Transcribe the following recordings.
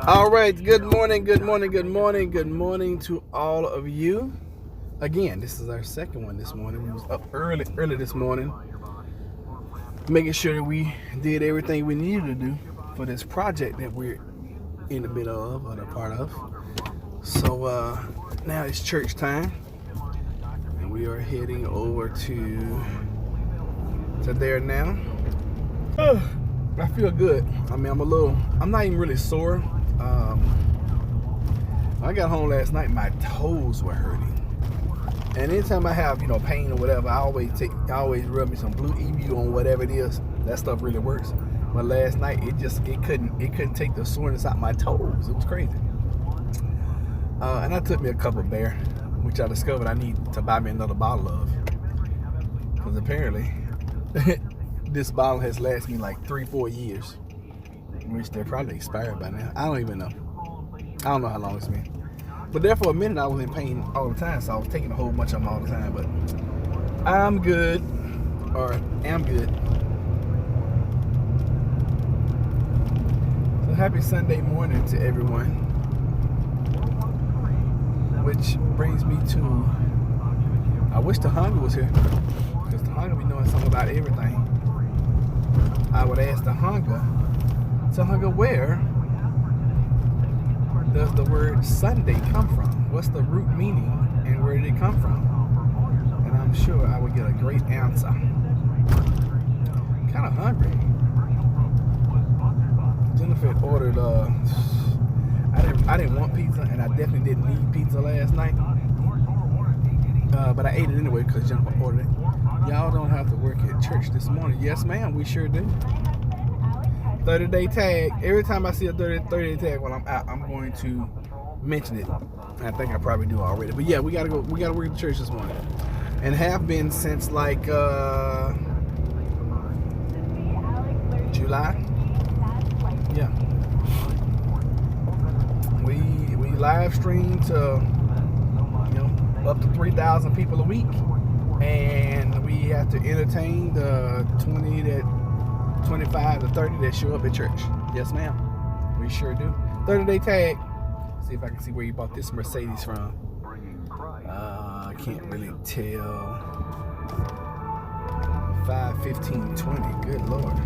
All right, good morning to all of you. Again, this is our second one this morning. We was up early this morning, making sure that we did everything we needed to do for this project that we're in the middle of, or a part of. So now it's church time, and we are heading over to there now. I feel good. I mean, I'm not even really sore. I got home last night, my toes were hurting. And anytime I have, pain or whatever, I always rub me some Blue EBU on whatever it is. That stuff really works. But last night it couldn't take the soreness out my toes. It was crazy. And I took me a couple of Bear, which I discovered I need to buy me another bottle of. Because apparently this bottle has lasted me like 3-4 years. Which they're probably expired by now. I don't even know. I don't know how long it's been. But there for a minute I was in pain all the time, so I was taking a whole bunch of them all the time. But I'm good. Or am good. So happy Sunday morning to everyone. Which brings me to, I wish Tahanga was here. Because Tahanga be knowing something about everything. I would ask Tahanga, where does the word Sunday come from? What's the root meaning and where did it come from? And I'm sure I would get a great answer. Kind of hungry. Jennifer ordered, I didn't want pizza, and I definitely didn't need pizza last night. But I ate it anyway because Jennifer ordered it. Y'all don't have to work at church this morning. Yes, ma'am, we sure do. 30-day tag. Every time I see a 30-day tag while I'm out, I'm going to mention it. I think I probably do already. But yeah, we gotta work at church this morning. And have been since like July. Yeah. We live stream to up to 3,000 people a week. And we have to entertain the 25 to 30 that show up at church. Yes, ma'am. We sure do. 30-day tag. See if I can see where you bought this Mercedes from. I can't really tell. 5/15/20. Good Lord.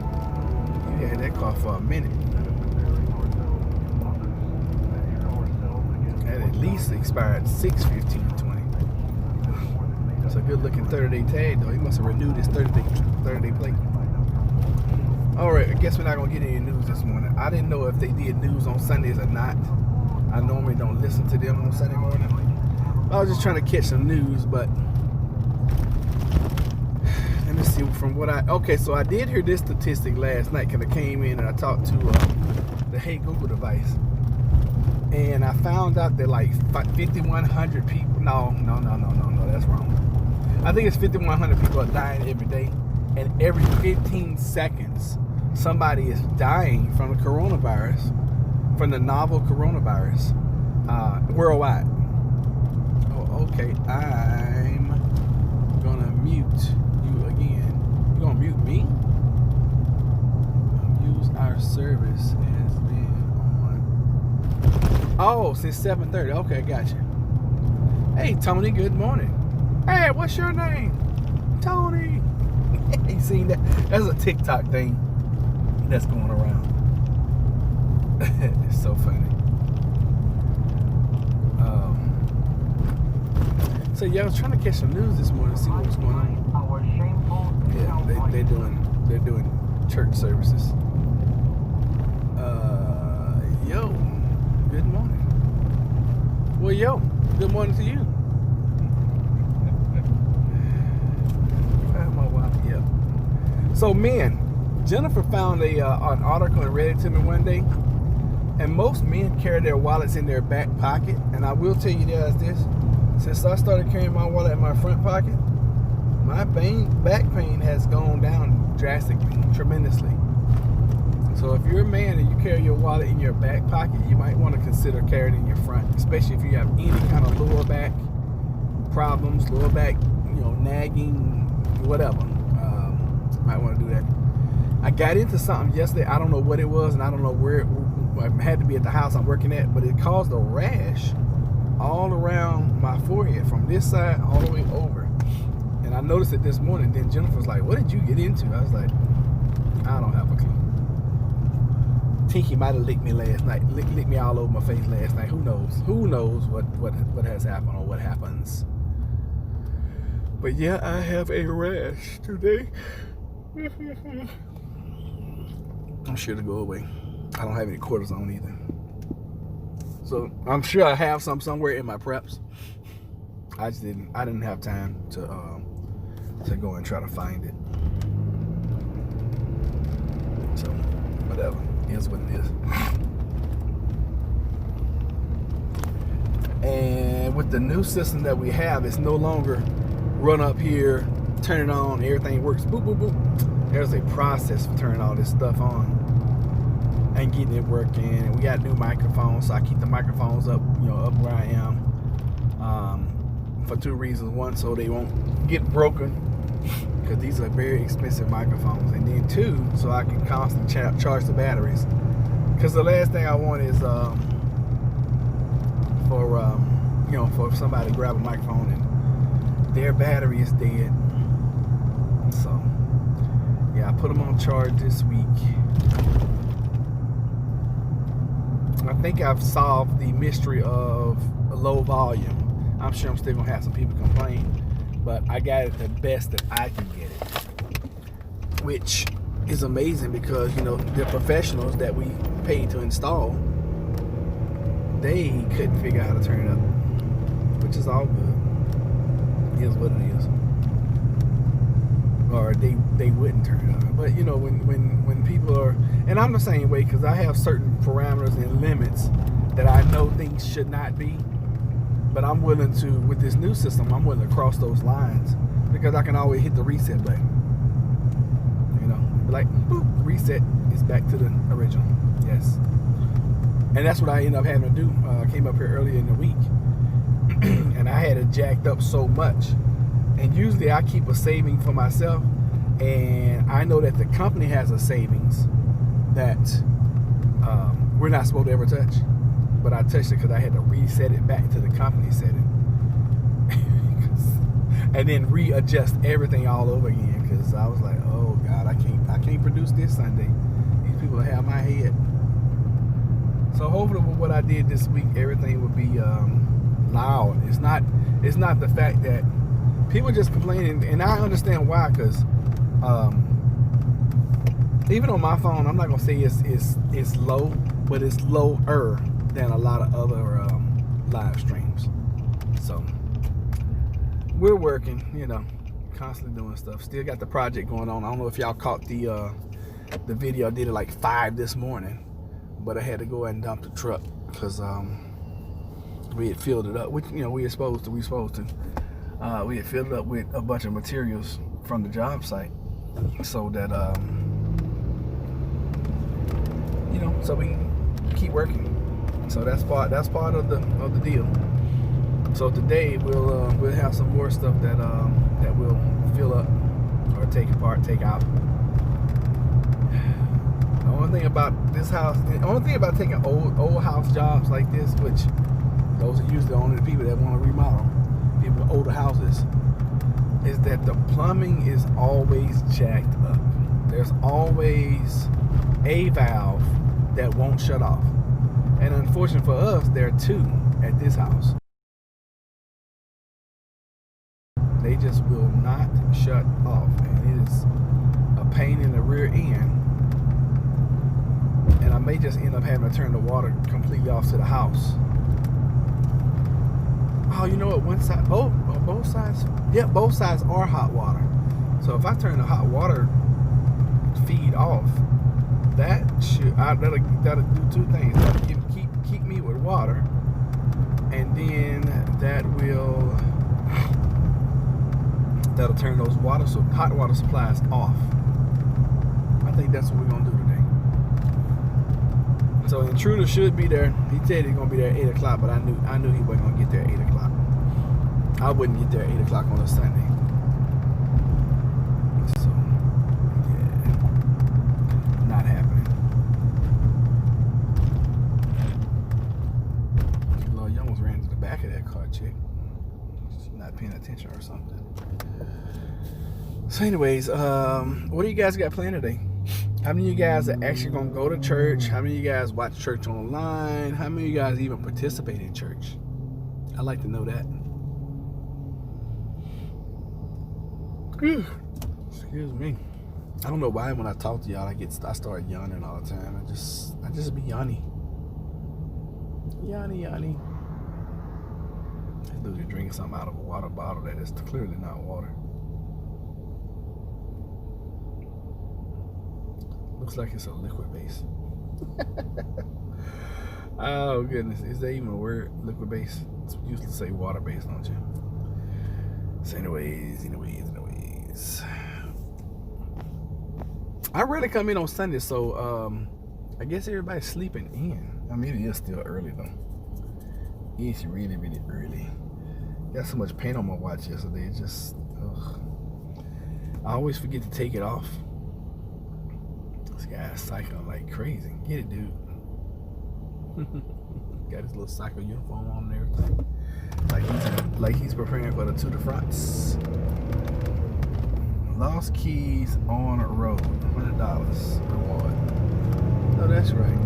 You had that car for a minute. That at least expired 6/15/20. It's a good looking 30-day tag though. He must have renewed his 30-day plate. Alright, I guess we're not going to get any news this morning. I didn't know if they did news on Sundays or not. I normally don't listen to them on Sunday morning. I was just trying to catch some news, but let me see from what okay, so I did hear this statistic last night because I came in and I talked to the Hey Google device. And I found out that like 5,100 people, no, that's wrong. I think it's 5,100 people are dying every day. And every 15 seconds, somebody is dying from the coronavirus, from the novel coronavirus, worldwide. Oh, okay. I'm gonna mute you again. You gonna mute me? Use our service has been on. Oh, since 7:30. Okay, gotcha. Hey, Tony. Good morning. Hey, what's your name? Tony. You seen that? That's a TikTok thing that's going around. It's so funny. So yeah, I was trying to catch some news this morning, see what was going on. Yeah, they're doing church services. Yo, good morning. Well, yo, good morning to you. So men, Jennifer found an article and read it to me one day, and most men carry their wallets in their back pocket. And I will tell you guys this: since I started carrying my wallet in my front pocket, my back pain has gone down drastically, tremendously. So if you're a man and you carry your wallet in your back pocket, you might want to consider carrying it in your front, especially if you have any kind of lower back problems, lower back, nagging, whatever. Might want to do that. I got into something yesterday. I don't know what it was, and I don't know had to be at the house I'm working at, but it caused a rash all around my forehead from this side all the way over. And I noticed it this morning. Then Jennifer was like, "What did you get into?" I was like, "I don't have a clue." Tinky might have licked me last night, licked me all over my face last night. Who knows? Who knows what has happened or what happens? But yeah, I have a rash today. I'm sure to go away. I don't have any cortisone either. So I'm sure I have some somewhere in my preps. I didn't have time to go and try to find it. So whatever. Is what it is. And with the new system that we have, it's no longer run up here, turn it on, everything works, boop, boop, boop. There's a process for turning all this stuff on and getting it working. And we got new microphones, so I keep the microphones up, up where I am, for two reasons. One, so they won't get broken, because these are very expensive microphones. And then two, so I can constantly charge the batteries. Because the last thing I want is for somebody to grab a microphone and their battery is dead. So yeah, I put them on charge this week. I think I've solved the mystery of low volume. I'm sure I'm still gonna have some people complain, but I got it the best that I can get it, which is amazing because the professionals that we paid to install, they couldn't figure out how to turn it up, which is all good. It is what it is. Or they wouldn't turn it up. But when people are, and I'm the same way, because I have certain parameters and limits that I know things should not be, but I'm willing to, with this new system, I'm willing to cross those lines because I can always hit the reset button. Like, boop, reset is back to the original. Yes. And that's what I ended up having to do. I came up here earlier in the week and I had it jacked up so much. And usually I keep a saving for myself, and I know that the company has a savings that we're not supposed to ever touch. But I touched it because I had to reset it back to the company setting. And then readjust everything all over again, because I was like, oh God, I can't produce this Sunday. These people have my head. So hopefully with what I did this week, everything would be loud. It's not the fact that people just complaining, and I understand why, because even on my phone, I'm not gonna say it's low, but it's lower than a lot of other live streams. So we're working, constantly doing stuff. Still got the project going on. I don't know if y'all caught the video. I did it like 5 this morning, but I had to go ahead and dump the truck because we had filled it up, which we were supposed to. We had filled it up with a bunch of materials from the job site, so that so we can keep working. So that's part of the deal. So today we'll have some more stuff that we'll fill up or take apart, take out. The only thing about this house, the only thing about taking old house jobs like this, which those are usually only the people that want to remodel, people with older houses, is that the plumbing is always jacked up. There's always a valve that won't shut off. And unfortunately for us, there are 2 at this house. They just will not shut off, and it is a pain in the rear end. And I may just end up having to turn the water completely off to the house. Oh, you know what? One side, both sides. Yeah, both sides are hot water. So if I turn the hot water feed off, that'll do 2 things. That'll keep me with water, and then that'll turn those hot water supplies off. I think that's what we're gonna do today. So the intruder should be there. He said he's gonna be there at 8 o'clock, but I knew he wasn't gonna get there at 8 o'clock. I wouldn't get there at 8 o'clock on a Sunday. So yeah, not happening. back of that car, chick. She's not paying attention or something. So anyways, what do you guys got planned today? How many of you guys are actually going to go to church? How many of you guys watch church online? How many of you guys even participate in church? I'd like to know that. Excuse me. I don't know why when I talk to y'all, I start yawning all the time. I just be yawning. Yawny. This dude is drinking something out of a water bottle that is clearly not water. Looks like it's a liquid base. Oh goodness, is that even a word? Liquid base? It's used to say water base, don't you? So anyways. I rarely come in on Sunday, so I guess everybody's sleeping in. I mean, it is still early though. It's really, really early. Got so much paint on my watch yesterday. It just, ugh. I always forget to take it off. This guy's cycling like crazy. Get it, dude. Got his little cycle uniform on and everything. Like he's preparing for the Tour de France. Lost keys on road. $100 reward. No, that's right.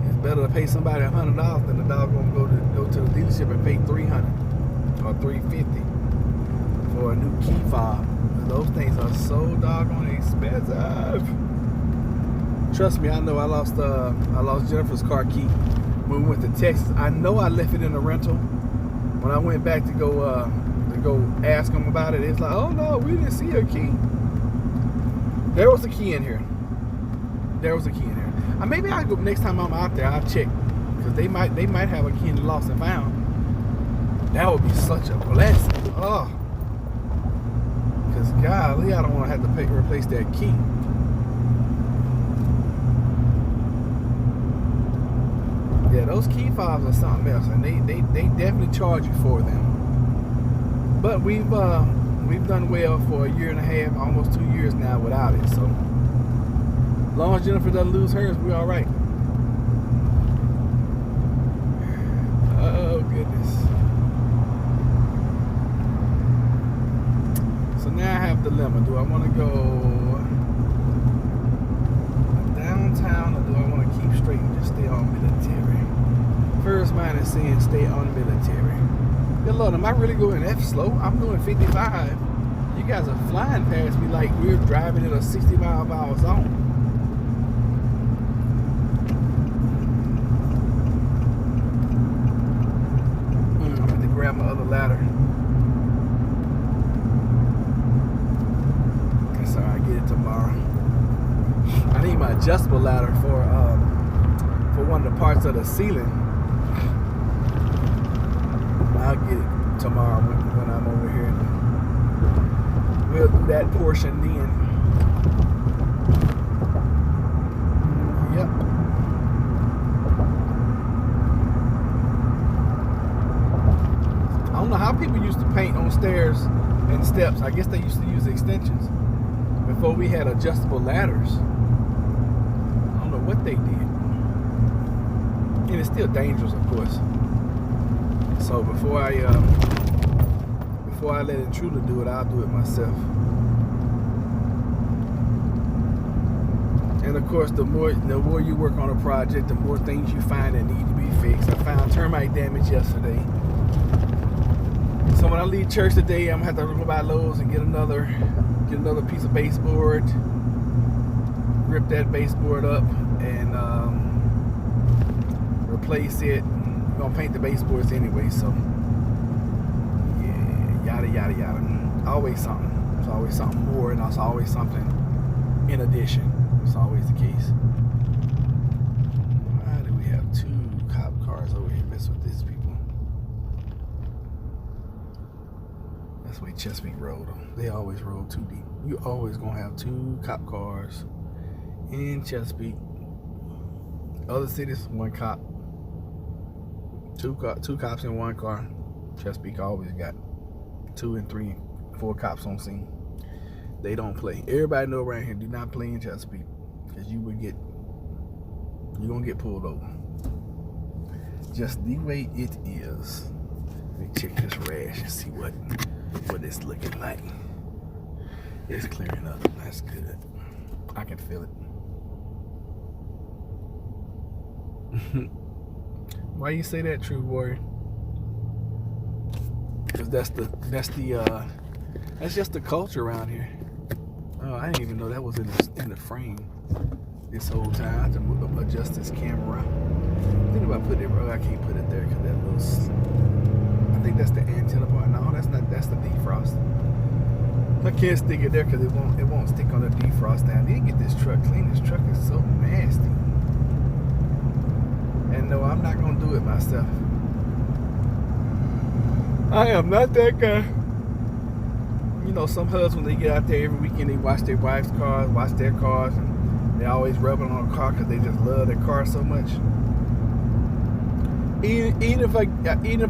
It's better to pay somebody $100 than the dog gonna go to the dealership and pay $300 or $350 for a new key fob. Those things are so doggone expensive. Trust me, I know. I lost Jennifer's car key when we went to Texas. I know I left it in the rental. When I went back to go ask them about it, it's like, oh no, we didn't see a key. There was a key in here. Maybe I'll go next time I'm out there. I'll check because they might have a key in the lost and found. That would be such a blessing. Oh, because golly, I don't want to have to replace that key. Yeah, those key fobs are something else, and they definitely charge you for them. But we've done well for a year and a half, almost 2 years now without it. So as long as Jennifer doesn't lose hers, we're all right. Oh goodness. So now I have a dilemma. Do I want to go downtown or do I want to keep straight and just stay on military? First mine is saying stay on military. Good Lord, am I really going F slow? I'm doing 55. You guys are flying past me like we're driving in a 60-mile-per-hour zone. I'm going to grab my other ladder. Sorry, I get it tomorrow. I need my adjustable ladder for one of the parts of the ceiling. I'll get it tomorrow when I'm over here. We'll do that portion then. Yep. I don't know how people used to paint on stairs and steps. I guess they used to use extensions before we had adjustable ladders. I don't know what they did. And it's still dangerous, of course. So before I let Intruder do it, I'll do it myself. And of course, the more you work on a project, the more things you find that need to be fixed. I found termite damage yesterday. So when I leave church today, I'm gonna have to go by Lowe's and get another piece of baseboard, rip that baseboard up, and replace it. I'm gonna paint the baseboards anyway, so yeah, yada yada yada. Always something. There's always something more, and there's always something in addition. It's always the case. Why do we have 2 cop cars over here messing with these people? That's the way Chesapeake Road. They always roll too deep. You always gonna have 2 cop cars in Chesapeake. Other cities, 1 cop. 2 cops in 1 car. Chesapeake always got 2 and 3, 4 cops on scene. They don't play. Everybody know around here, do not play in Chesapeake, because you're gonna get pulled over. just the way it is. Let me check this rash and see what it's looking like. It's clearing up. That's good. I can feel it. Why you say that, True Warrior? Because that's just the culture around here. Oh, I didn't even know that was in the frame this whole time. I have to adjust this camera. I think if I put it, I can't put it there because that looks. I think that's the antenna part. No, that's not. That's the defrost. I can't stick it there because it won't stick on the defrost. Now I need to get this truck clean. This truck is so nasty. And no, I'm not gonna do it myself. I am not that guy. You know, some husbands, when they get out there every weekend, they watch their wives' cars, watch their cars, and they're always rubbing on a car because they just love their car so much. Even if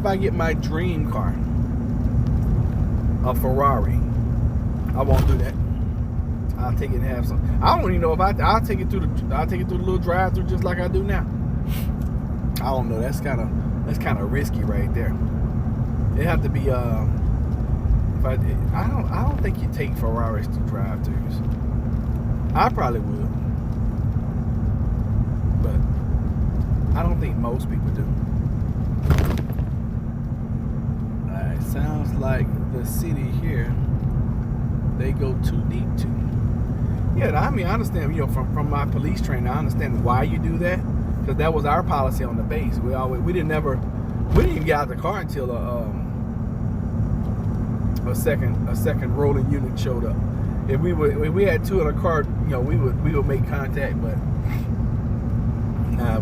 I get my dream car, a Ferrari, I won't do that. I'll take it and have some. I don't even know if I'll take it through the little drive-through just like I do now. I don't know. That's kind of risky right there. It have to be I don't think you take Ferraris to drive-thrus. I probably would, but I don't think most people do. Alright, sounds like the city here, they go too deep too. Yeah, I mean, I understand, you know, from my police training, I understand why you do that, because that was our policy on the base. We didn't even get out of the car until a second rolling unit showed up. If we had two in a car, you know, we would make contact, but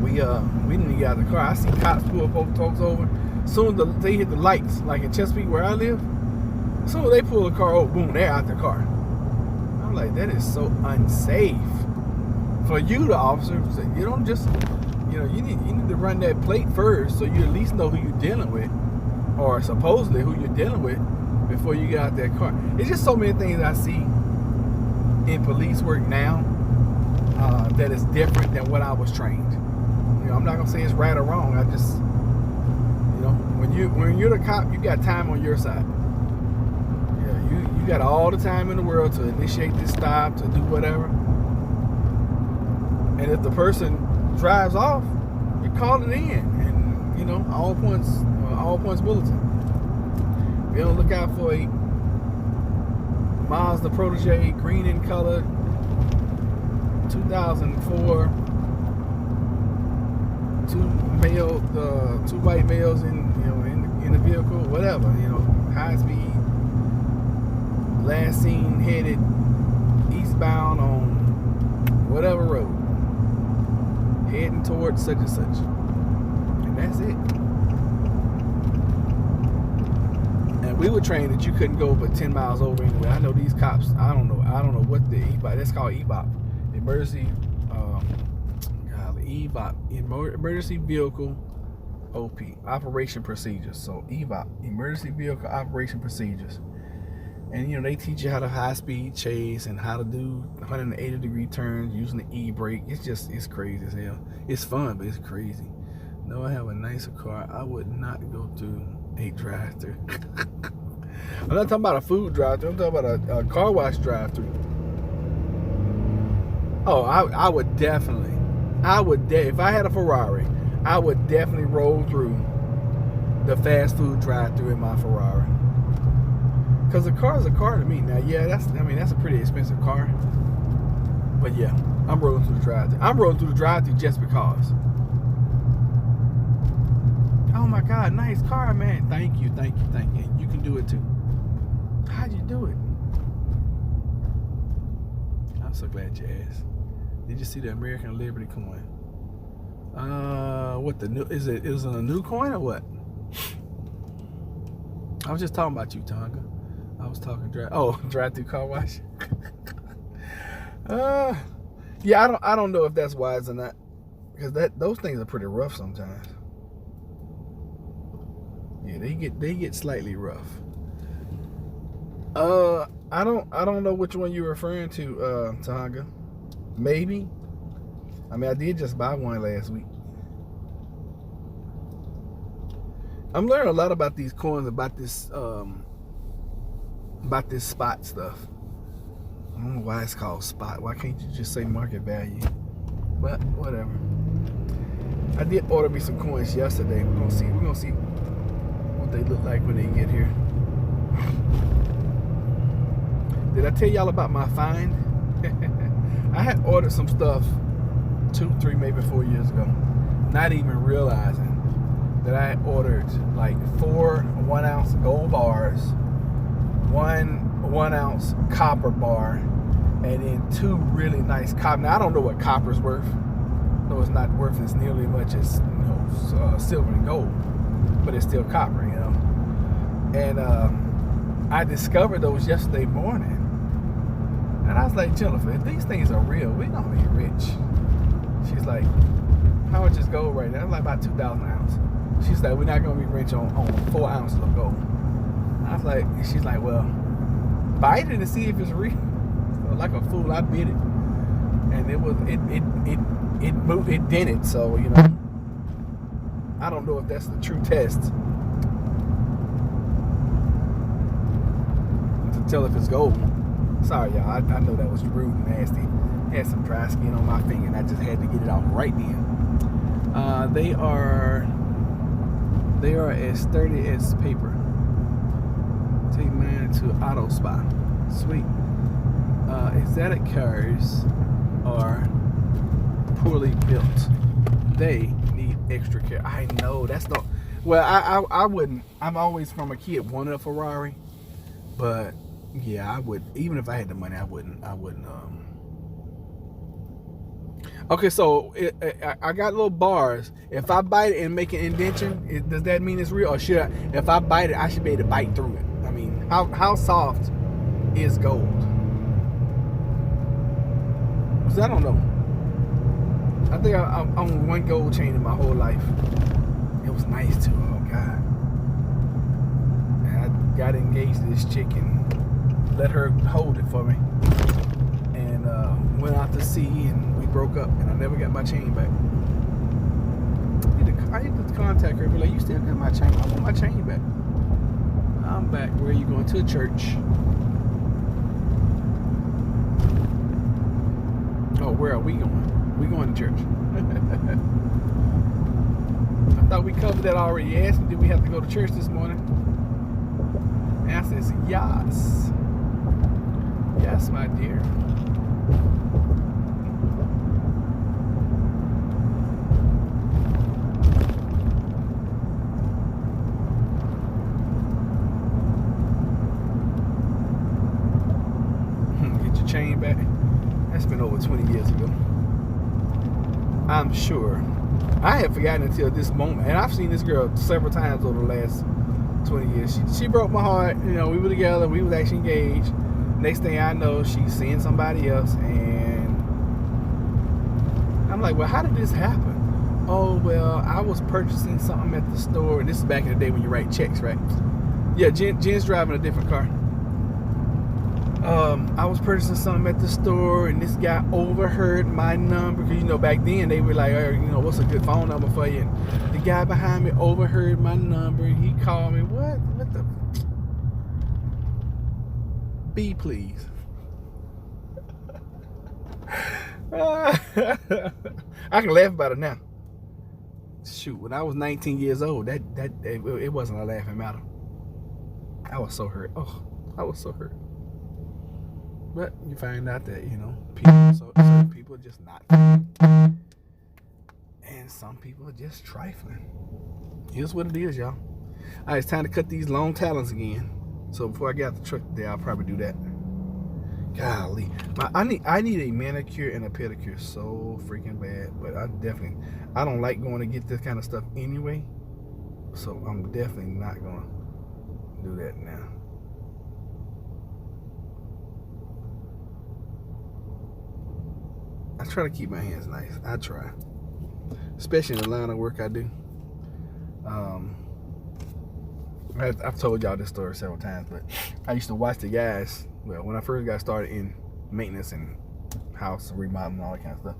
we didn't get out of the car. I see cops pull folks over. As soon as they hit the lights, like in Chesapeake where I live, as soon as they pull the car over, boom, they're out the car. I'm like, that is so unsafe. For you, the officer, you don't just, you know, you need to run that plate first so you at least know who you're dealing with, or supposedly who you're dealing with, before you get out that car. It's just so many things I see in police work now that is different than what I was trained. You know, I'm not gonna say it's right or wrong. I just, you know, when you're the cop, you got time on your side. Yeah, you got all the time in the world to initiate this stop, to do whatever. And if the person drives off, you call it in, and you know, all points bulletin. Be on the lookout for a Mazda Protege, green in color, 2004. Two white males in the vehicle, whatever, you know, high speed. Last seen headed eastbound on whatever road, heading towards such and such, and that's it. And we were trained that you couldn't go but 10 miles over anyway. I know these cops. I don't know what the EBOP. That's called EBOP, emergency. EBOP, emergency vehicle OP, operation procedures. So EVOP, emergency vehicle operation procedures. And you know, they teach you how to high speed chase and how to do 180-degree turns using the e-brake. It's crazy as hell. It's fun, but it's crazy. No, I have a nicer car. I would not go through a drive-thru. I'm not talking about a food drive-thru. I'm talking about a car wash drive-thru. Oh, I would definitely. If I had a Ferrari, I would definitely roll through the fast food drive-thru in my Ferrari. Because a car is a car to me. Now, yeah, that's a pretty expensive car. But yeah, I'm rolling through the drive-thru. I'm rolling through the drive-thru just because. Oh my God, nice car, man. Thank you. You can do it too. How'd you do it? I'm so glad you asked. Did you see the American Liberty coin? What the new is it? Is it a new coin or what? I was just talking about you, Tonga. I was talking drive-through car wash. Yeah, I don't know if that's wise or not, because those things are pretty rough sometimes. Yeah, they get slightly rough. I don't know which one you're referring to, Tonga. Maybe. I mean, I did just buy one last week. I'm learning a lot about these coins, about this spot stuff. I don't know why it's called spot. Why can't you just say market value? But whatever. I did order me some coins yesterday. We're gonna see what they look like when they get here. Did I tell y'all about my find? I had ordered some stuff 2, 3, maybe 4 years ago, not even realizing that I had ordered like 4 1-ounce gold bars, 1 ounce copper bar, and then 2 really nice copper. Now I don't know what copper's worth. No, it's not worth as nearly much as silver and gold, but it's still copper, And I discovered those yesterday morning, and I was like, Jennifer, if these things are real, we're gonna be rich. She's like, how much is gold right now? I'm like, about 2,000 an ounce. She's like, we're not gonna be rich on 4 ounces of gold. I was like, she's like, well, buy it to see if it's real. So like a fool, I bid it, and it moved, it dented. So I don't know if that's the true test to tell if it's gold. Sorry, y'all. I know that was rude and nasty. Had some dry skin on my finger, and I just had to get it off right then. They are as sturdy as paper. Take mine to Auto Spa. Sweet. Exotic cars are poorly built. They need extra care. I know that's not. Well, I wouldn't. I'm always from a kid wanted a Ferrari, but yeah, I would. Even if I had the money, I wouldn't. Okay, so I got little bars. If I bite it and make an indentation, does that mean it's real? Or should I, if I bite it, I should be able to bite through it? I mean, how soft is gold? Because I don't know. I think I owned 1 gold chain in my whole life. It was nice too. Oh God. And I got engaged to this chick and let her hold it for me. And went out to sea and we broke up and I never got my chain back. I need to contact her and be like, you still got my chain? I want my chain back. I'm back. Where are you going? To church. Oh, where are we going? We going to church. I thought we covered that already. You asked me, did we have to go to church this morning? And I said, yes. Yes, my dear. Get your chain back. That's been over 20 years ago. I'm sure. I had forgotten until this moment. And I've seen this girl several times over the last 20 years. She broke my heart. We were together. We was actually engaged. Next thing I know, she's seeing somebody else. And I'm like, well, how did this happen? Oh, well, I was purchasing something at the store. And this is back in the day when you write checks, right? Yeah, Jen's driving a different car. I was purchasing something at the store, and this guy overheard my number. Because, back then they were like, what's a good phone number for you? And the guy behind me overheard my number. He called me. What the? B, please. I can laugh about it now. Shoot, when I was 19 years old, that it wasn't a laughing matter. I was so hurt. Oh, I was so hurt. But you find out that, certain people are just not. And some people are just trifling. Here's what it is, y'all. All right, it's time to cut these long talons again. So before I get out the truck today, I'll probably do that. Golly. I need a manicure and a pedicure so freaking bad. But I don't like going to get this kind of stuff anyway. So I'm definitely not going to do that now. I try to keep my hands nice. I try. Especially in the line of work I do. I've told y'all this story several times, but I used to watch the guys. Well, when I first got started in maintenance and house remodeling and all that kind of stuff,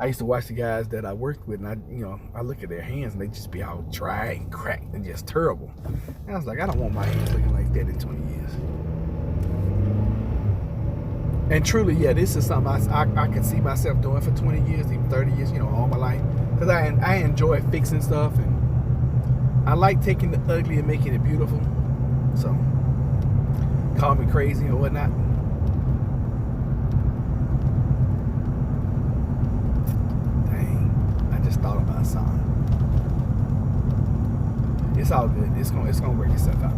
I used to watch the guys that I worked with, and I look at their hands, and they just be all dry and cracked and just terrible. And I was like, I don't want my hands looking like that in 20 years. And truly, yeah, this is something I could see myself doing for 20 years, even 30 years, all my life. Because I enjoy fixing stuff, and I like taking the ugly and making it beautiful. So, call me crazy or whatnot. Dang, I just thought about something. It's all good. It's gonna work itself out.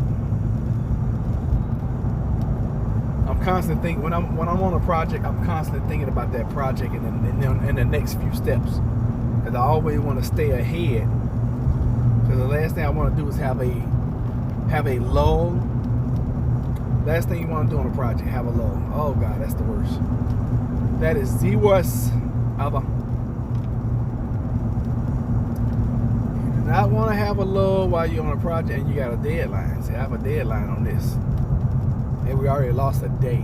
I'm constantly thinking when I'm on a project. I'm constantly thinking about that project and the next few steps, because I always want to stay ahead. Because the last thing I want to do is have a lull. Last thing you want to do on a project, have a lull. Oh God, that's the worst. That is the worst ever. You do not want to have a lull while you're on a project and you got a deadline. See, I have a deadline on this. And we already lost a day.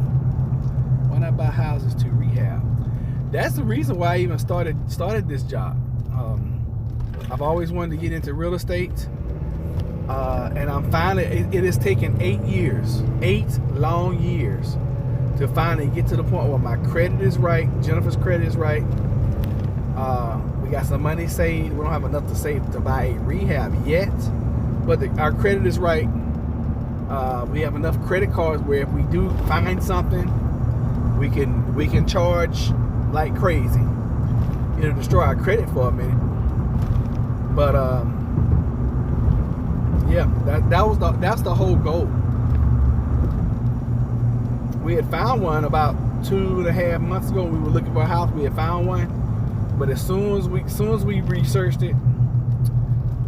Why not buy houses to rehab? That's the reason why I even started this job. I've always wanted to get into real estate, and I'm finally. It has taken 8 years, 8 long years, to finally get to the point where my credit is right. Jennifer's credit is right. We got some money saved. We don't have enough to save to buy a rehab yet, but our credit is right. We have enough credit cards where if we do find something, we can charge like crazy. It'll destroy our credit for a minute. But yeah, that's the whole goal. We had found one about 2.5 months ago. We were looking for a house. We had found one, but as soon as we researched it,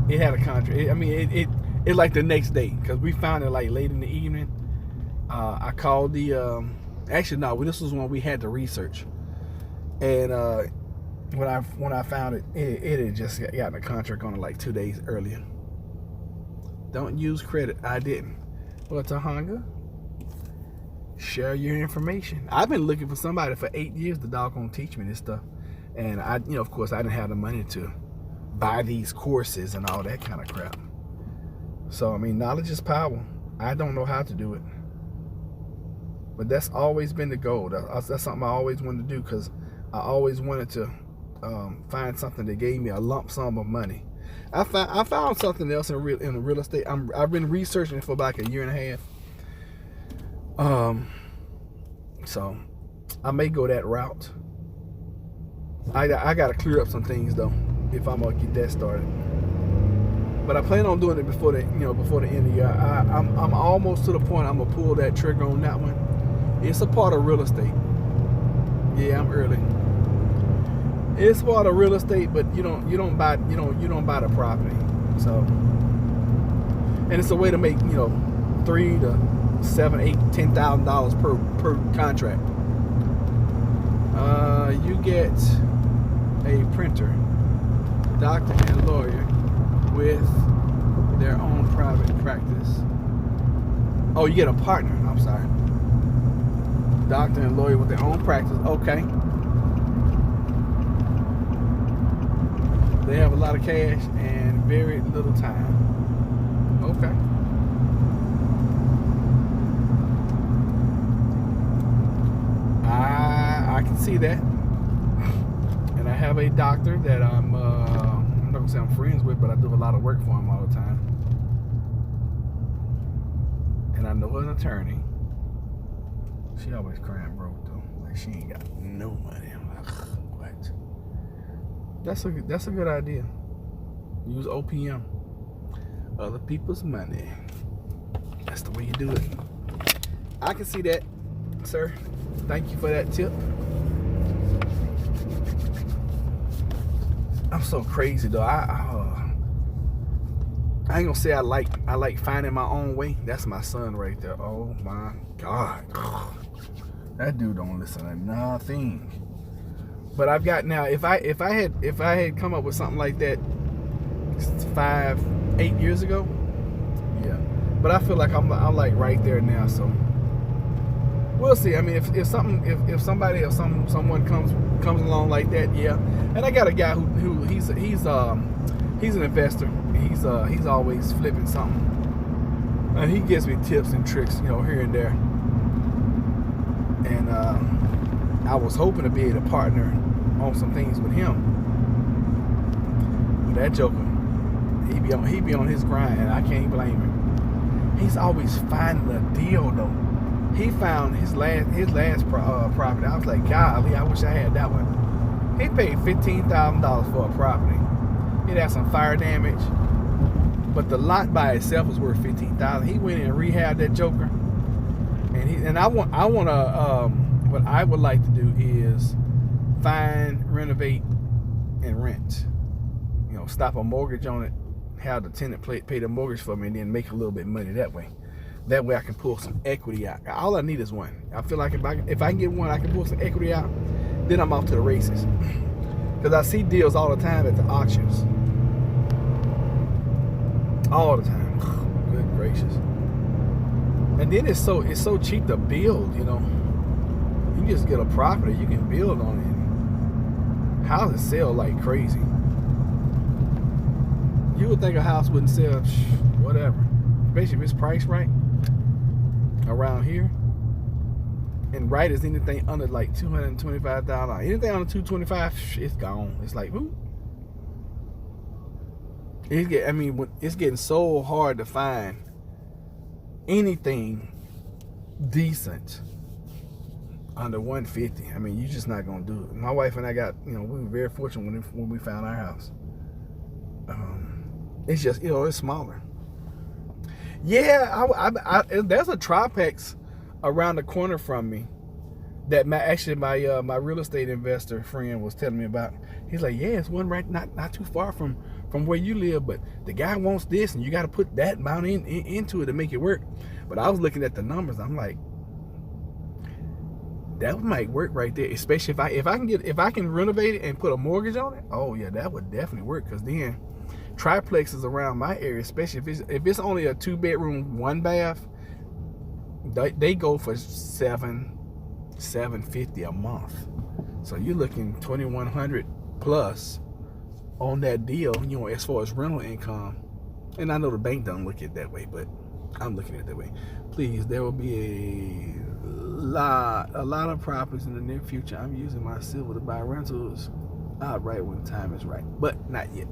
it had a contract. It like the next day, because we found it like late in the evening. I called the actually no, this was when we had to research, and when I found it, it had just gotten a contract on it like 2 days earlier. Don't use credit. I didn't. Well, Tahanga, share your information. I've been looking for somebody for 8 years to doggone teach me this stuff, and of course, I didn't have the money to buy these courses and all that kind of crap. So, knowledge is power. I don't know how to do it. But that's always been the goal. That's something I always wanted to do, because I always wanted to find something that gave me a lump sum of money. I found something else in real estate. I've been researching it for about a year and a half. So I may go that route. I got to clear up some things, though, if I'm going to get that started. But I plan on doing it before the end of the year. I'm almost to the point I'm gonna pull that trigger on that one. It's a part of real estate. Yeah, I'm early. It's part of real estate, but you don't buy the property. So, and it's a way to make $3,000 to $7,000, $8,000, $10,000 per contract. You get a printer, doctor, and lawyer with their own private practice. Oh, you get a partner. I'm sorry. Doctor and lawyer with their own practice. Okay. They have a lot of cash and very little time. Okay. I can see that. And I have a doctor that I'm not gonna say I'm friends with, but I do a lot of work for him all the time. And I know an attorney. She always crying broke though. Like she ain't got no money. I'm like, what? That's a good idea. Use OPM. Other people's money. That's the way you do it. I can see that, sir. Thank you for that tip. I'm so crazy though. I ain't gonna say I like finding my own way. That's my son right there. Oh my God. That dude don't listen to nothing. But I've got now, if I had come up with something like that 5-8 years ago, yeah. But I feel like I'm like right there now, so we'll see. I mean, if someone comes along like that, yeah. And I got a guy who he's an investor. He's always flipping something, and he gives me tips and tricks, here and there. And I was hoping to be able to partner on some things with him. But that joker, he be on his grind, and I can't blame him. He's always finding a deal though. He found his last property. I was like, golly, I wish I had that one. He paid $15,000 for a property. It had some fire damage, but the lot by itself was worth $15,000. He went in and rehabbed that joker, and what I would like to do is find, renovate, and rent. Stop a mortgage on it, have the tenant pay the mortgage for me, and then make a little bit of money that way. That way I can pull some equity out. All I need is one. I feel like if I can get one, I can pull some equity out, then I'm off to the races. Because I see deals all the time at the auctions. All the time. Good gracious. And then it's so cheap to build, You just get a property, you can build on it. Houses sell like crazy. You would think a house wouldn't sell, whatever. Especially if it's priced right around here. And right is anything under like $225,000. Anything under $225,000, it's gone. It's like, whoo. It's getting so hard to find anything decent under $150,000. I mean, you're just not gonna do it. My wife and I got, we were very fortunate when we found our house. It's just, it's smaller. Yeah, there's a triplex around the corner from me that my real estate investor friend was telling me about. He's like, yeah, it's one right not too far from where you live, but the guy wants this, and you got to put that amount into it to make it work. But I was looking at the numbers. I'm like, that might work right there, especially if I can renovate it and put a mortgage on it. Oh yeah, that would definitely work, because then triplexes around my area, especially if it's only a 2-bedroom, 1 bath, they go for $750 a month. So you're looking $2,100 plus on that deal, as far as rental income. And I know the bank don't look at it that way, but I'm looking at it that way. Please, there will be a lot of properties in the near future. I'm using my silver to buy rentals outright when the time is right, but not yet.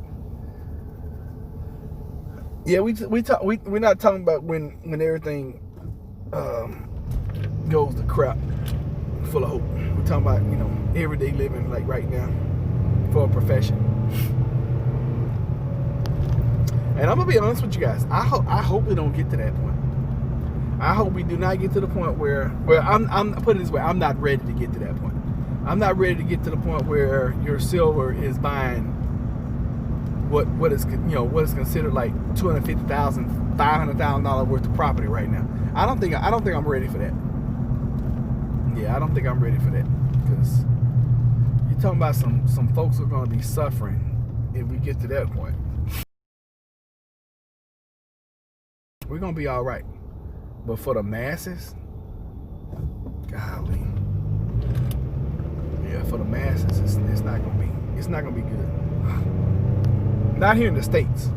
Yeah, we're not talking about when everything goes to crap, full of hope. We're talking about everyday living, like right now, for a profession. And I'm gonna be honest with you guys. I hope we don't get to that point. I hope we do not get to the point where I'm put it this way. I'm not ready to get to that point. I'm not ready to get to the point where your silver is buying what is considered like $250,000, $500,000 worth of property right now. I don't think I'm ready for that. Yeah, I don't think I'm ready for that, because you're talking about some folks who are going to be suffering if we get to that point. We're going to be all right, but for the masses, golly, yeah, for the masses, it's not going to be good. Not here in the States.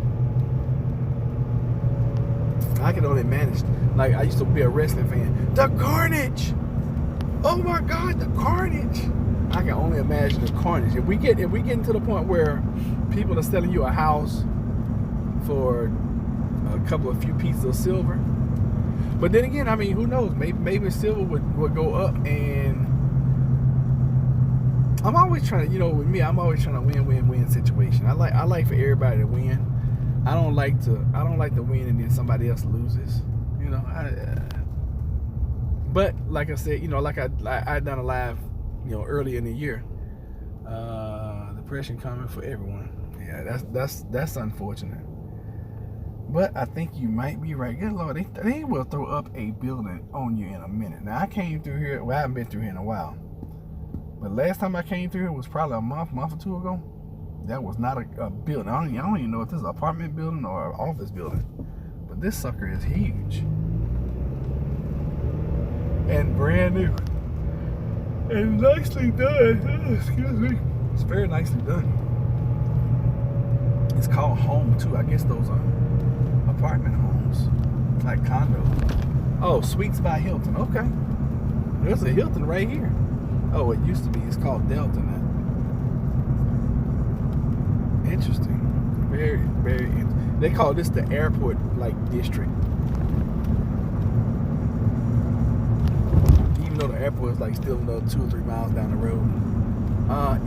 I can only manage, like I used to be a wrestling fan. The carnage! Oh my God, the carnage! I can only imagine the carnage. If we get into the point where people are selling you a house for a few pieces of silver, but then again, I mean, who knows? Maybe silver would go up, and I'm always trying to, with me, I'm always trying to win situation. I like for everybody to win. I don't like to win and then somebody else loses. But like I said, like I done a live, earlier in the year. Depression coming for everyone. Yeah, that's unfortunate. But I think you might be right. Good Lord, they will throw up a building on you in a minute. Now I came through here. Well, I haven't been through here in a while. But last time I came through here was probably a month or two ago. That was not a building. I don't even know if this is an apartment building or an office building. But this sucker is huge. and brand new. And nicely done. Oh, excuse me. It's very nicely done. It's called home too. I guess those are apartment homes, like condos. Oh, Suites by Hilton. Okay. There's a Hilton right here. Oh, it used to be. It's called Delta now. Interesting. Very, very interesting. They call this the airport like district. Even though the airport is like still another 2 or 3 miles down the road.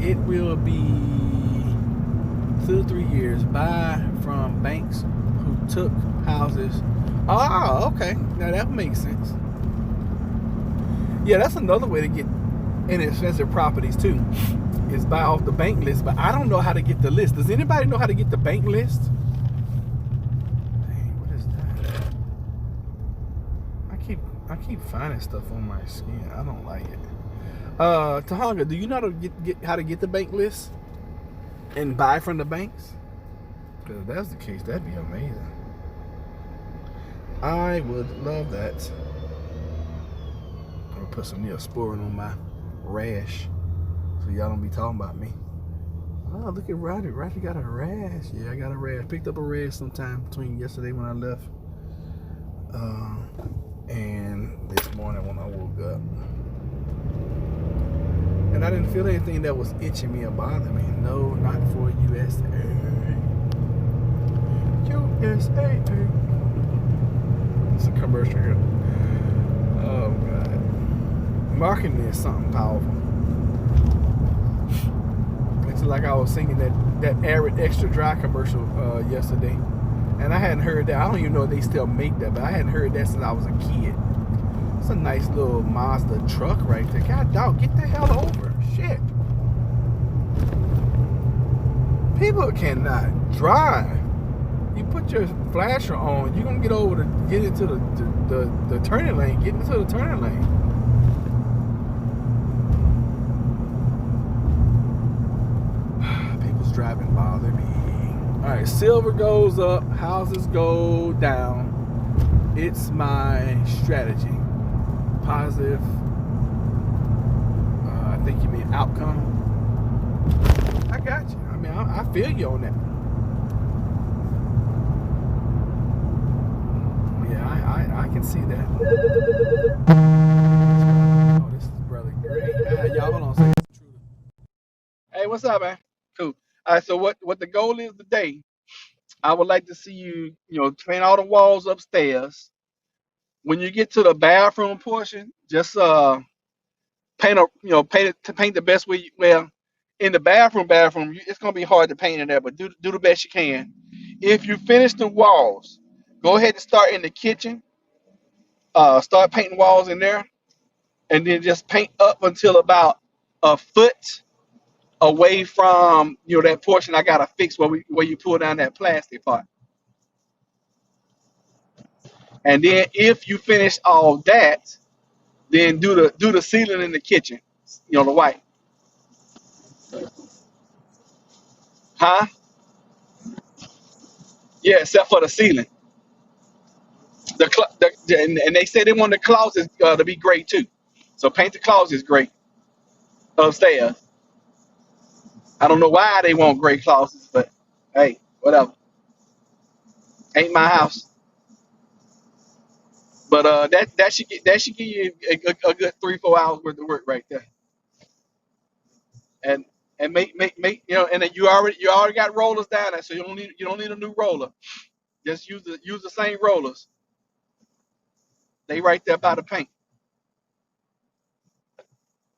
It will be 2 or 3 years. Buy from banks who took houses. Ah, okay. Now that makes sense. Yeah, that's another way to get inexpensive properties too, is buy off the bank list. But I don't know how to get the list. Does anybody know how to get the bank list? Dang, what is that? I keep finding stuff on my skin. I don't like it. Tahanga, do you know how to how to get the bank list and buy from the banks? Because if that's the case, that'd be amazing. I would love that. I'm gonna put some Neosporin on my rash so y'all don't be talking about me. Oh, look at Roddy. Roddy got a rash. Yeah, I got a rash. Picked up a rash sometime between yesterday when I left and this morning when I woke up. And I didn't feel anything that was itching me or bothering me. No, not for USA. USA. It's a commercial here. Oh, God. Marketing is something powerful. It's like I was singing that Arid Extra Dry commercial yesterday. And I hadn't heard that. I don't even know if they still make that, but I hadn't heard that since I was a kid. It's a nice little Mazda truck right there. God dog, get the hell over. Shit. People cannot drive. You put your flasher on, you're gonna get over to get into the turning lane. Get into the turning lane. People's driving bother me. Alright, silver goes up, houses go down. It's my strategy. Positive. I think you mean outcome. I got you. I mean, I feel you on that. Yeah, I can see that. Oh, this is brother great. Y'all hold on a second. Hey, what's up, man? Cool. All right, so what the goal is today? I would like to see you, paint all the walls upstairs. When you get to the bathroom portion, just paint the best way. Well, in the bathroom, it's gonna be hard to paint in there, but do the best you can. If you finish the walls, go ahead and start in the kitchen. Start painting walls in there, and then just paint up until about a foot away from that portion I gotta fix where you pull down that plastic part. And then if you finish all that, then do the ceiling in the kitchen. The white. Huh? Yeah, except for the ceiling. And they said they want the closets to be gray too. So paint the closets gray upstairs. I don't know why they want gray closets, but hey, whatever. Ain't my house. But that should give you a good 3-4 hours worth of work right there. And make and then you already got rollers down there, so you don't need a new roller. Just use the same rollers. They right there by the paint.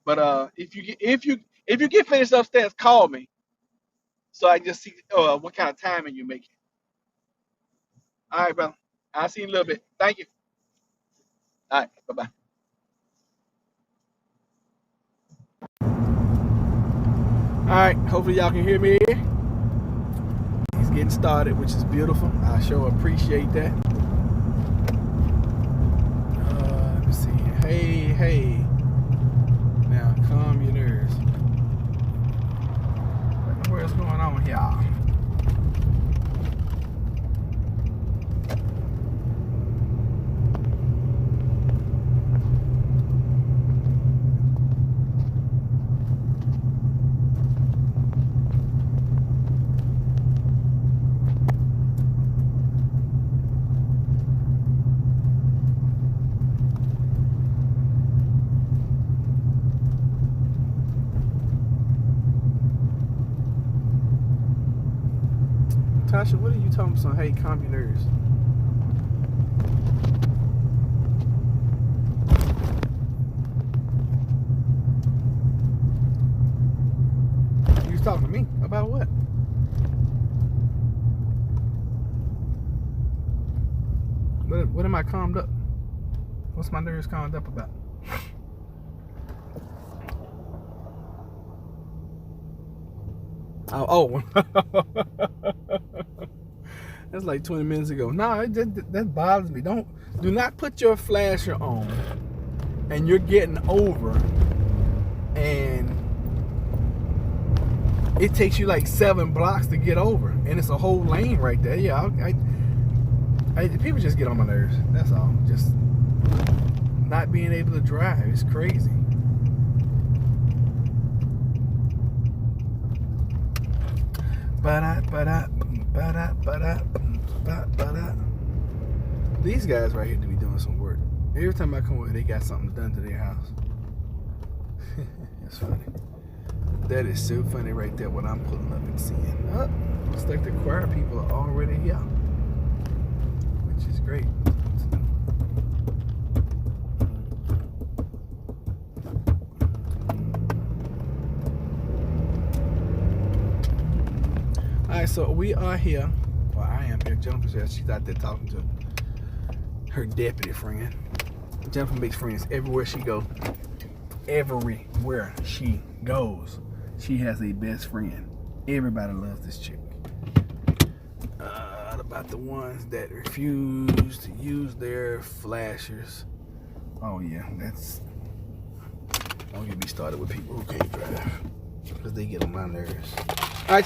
But if you get finished upstairs, call me so I can just see what kind of timing you making. All right, brother. I'll see you in a little bit. Thank you. All right. Bye-bye. All right. Hopefully y'all can hear me. He's getting started, which is beautiful. I sure appreciate that. Let me see. Hey. Now, calm your nerves. What's going on here? Tasha, what are you talking about? Hey, calm your nerves. You was talking to me about what? What am I calmed up? What's my nerves calmed up about? Oh. That's like 20 minutes ago. No, that bothers me. Do not put your flasher on and you're getting over and it takes you like 7 blocks to get over and it's a whole lane right there. Yeah, people just get on my nerves. That's all. Just not being able to drive. It's crazy. These guys right here to be doing some work. Every time I come over, they got something done to their house. That's funny. That is so funny right there. What I'm pulling up and seeing. Oh, looks like the choir people are already here, which is great. Alright, so we are here. Well, I am here. Jennifer's here. She's out there talking to her deputy friend. Jennifer makes friends everywhere she goes. Everywhere she goes, she has a best friend. Everybody loves this chick. About the ones that refuse to use their flashers. Oh yeah, don't get me started with people who can't drive because they get on my nerves. All right, y'all.